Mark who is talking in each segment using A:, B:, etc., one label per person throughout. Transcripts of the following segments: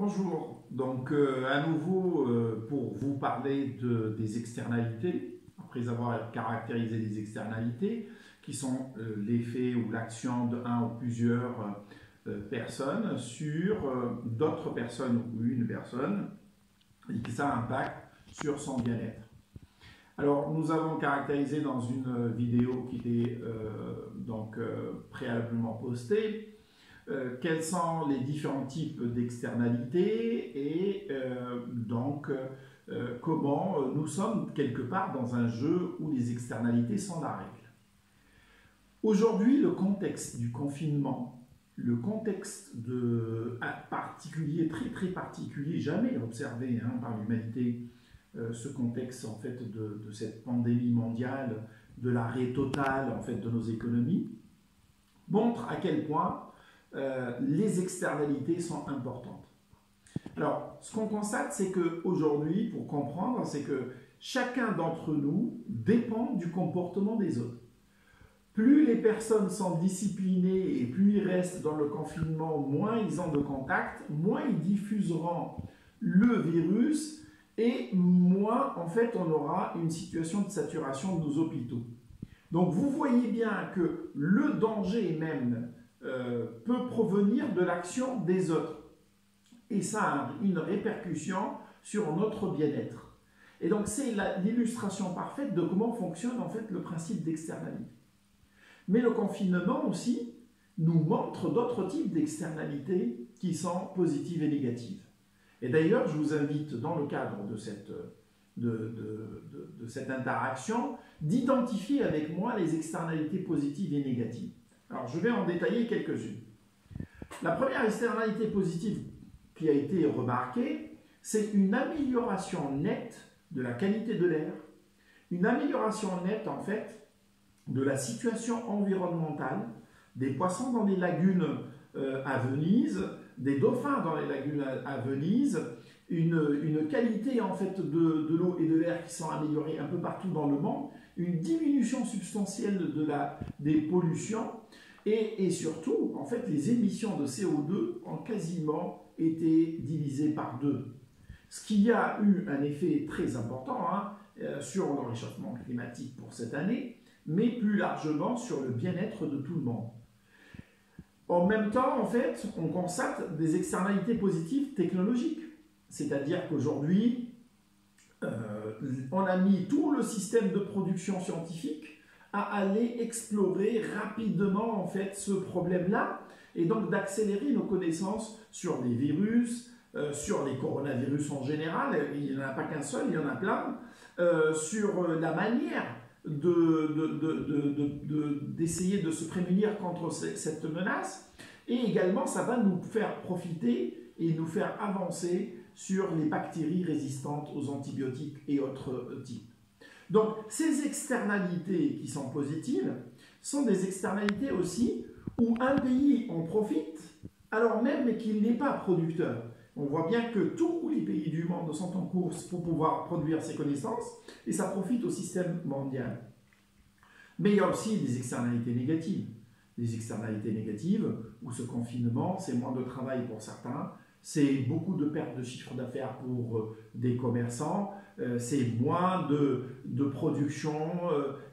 A: Bonjour, donc à nouveau pour vous parler des externalités, après avoir caractérisé les externalités, qui sont l'effet ou l'action de un ou plusieurs personnes sur d'autres personnes ou une personne, et que ça impacte sur son bien-être. Alors nous avons caractérisé dans une vidéo qui était préalablement postée, quels sont les différents types d'externalités et comment nous sommes quelque part dans un jeu où les externalités sont la règle. Aujourd'hui, le contexte du confinement, le contexte particulier, très particulier, jamais observé par l'humanité, ce contexte en fait de cette pandémie mondiale, de l'arrêt total en fait de nos économies, montre à quel point les externalités sont importantes. Alors, ce qu'on constate, c'est qu'aujourd'hui, pour comprendre, c'est que chacun d'entre nous dépend du comportement des autres. Plus les personnes sont disciplinées et plus ils restent dans le confinement, moins ils ont de contact, moins ils diffuseront le virus et moins, en fait, on aura une situation de saturation de nos hôpitaux. Donc, vous voyez bien que le danger même peut provenir de l'action des autres. Et ça a une répercussion sur notre bien-être. Et donc c'est l'illustration parfaite de comment fonctionne en fait le principe d'externalité. Mais le confinement aussi nous montre d'autres types d'externalités qui sont positives et négatives. Et d'ailleurs, je vous invite dans le cadre de cette interaction d'identifier avec moi les externalités positives et négatives. Alors, je vais en détailler quelques-unes. La première externalité positive qui a été remarquée, c'est une amélioration nette de la qualité de l'air, une amélioration nette, en fait, de la situation environnementale, des poissons dans les lagunes à Venise, des dauphins dans les lagunes à Venise, une qualité, en fait, de l'eau et de l'air qui sont améliorées un peu partout dans le monde, une diminution substantielle des pollutions et surtout, en fait, les émissions de CO2 ont quasiment été divisées par 2. Ce qui a eu un effet très important sur le réchauffement climatique pour cette année, mais plus largement sur le bien-être de tout le monde. En même temps, en fait, on constate des externalités positives technologiques. C'est-à-dire qu'aujourd'hui, on a mis tout le système de production scientifique à aller explorer rapidement en fait ce problème-là et donc d'accélérer nos connaissances sur les virus, sur les coronavirus en général, il n'y en a pas qu'un seul, il y en a plein, sur la manière d'essayer de se prémunir contre cette menace et également ça va nous faire profiter et nous faire avancer sur les bactéries résistantes aux antibiotiques et autres types. Donc, ces externalités qui sont positives sont des externalités aussi où un pays en profite alors même qu'il n'est pas producteur. On voit bien que tous les pays du monde sont en course pour pouvoir produire ces connaissances et ça profite au système mondial. Mais il y a aussi des externalités négatives. Des externalités négatives où ce confinement, c'est moins de travail pour certains, c'est beaucoup de pertes de chiffre d'affaires pour des commerçants, c'est moins de production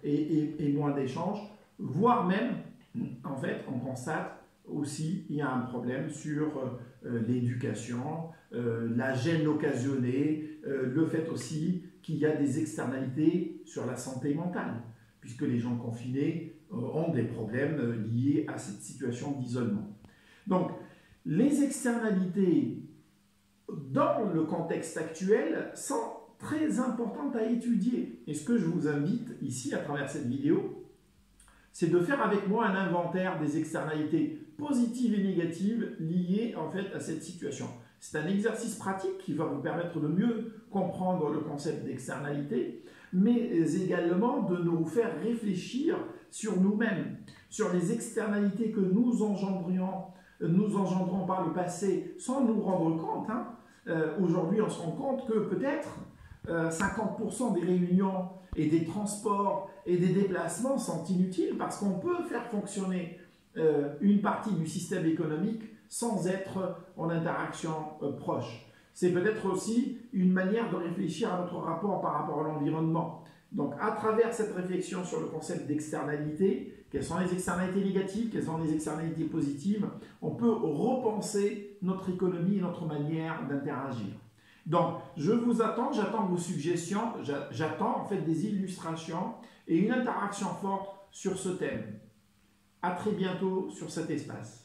A: et moins d'échanges, voire même, en fait, on constate aussi il y a un problème sur l'éducation, la gêne occasionnée, le fait aussi qu'il y a des externalités sur la santé mentale, puisque les gens confinés ont des problèmes liés à cette situation d'isolement. Donc, les externalités dans le contexte actuel sont très importantes à étudier. Et ce que je vous invite ici à travers cette vidéo, c'est de faire avec moi un inventaire des externalités positives et négatives liées en fait à cette situation. C'est un exercice pratique qui va vous permettre de mieux comprendre le concept d'externalité, mais également de nous faire réfléchir sur nous-mêmes, sur les externalités que nous engendrons par le passé sans nous rendre compte. Aujourd'hui, on se rend compte que peut-être 50% des réunions et des transports et des déplacements sont inutiles parce qu'on peut faire fonctionner une partie du système économique sans être en interaction proche. C'est peut-être aussi une manière de réfléchir à notre rapport par rapport à l'environnement. Donc, à travers cette réflexion sur le concept d'externalité, quelles sont les externalités négatives, quelles sont les externalités positives, on peut repenser notre économie et notre manière d'interagir. Donc, je vous attends, j'attends vos suggestions, j'attends en fait des illustrations et une interaction forte sur ce thème. À très bientôt sur cet espace.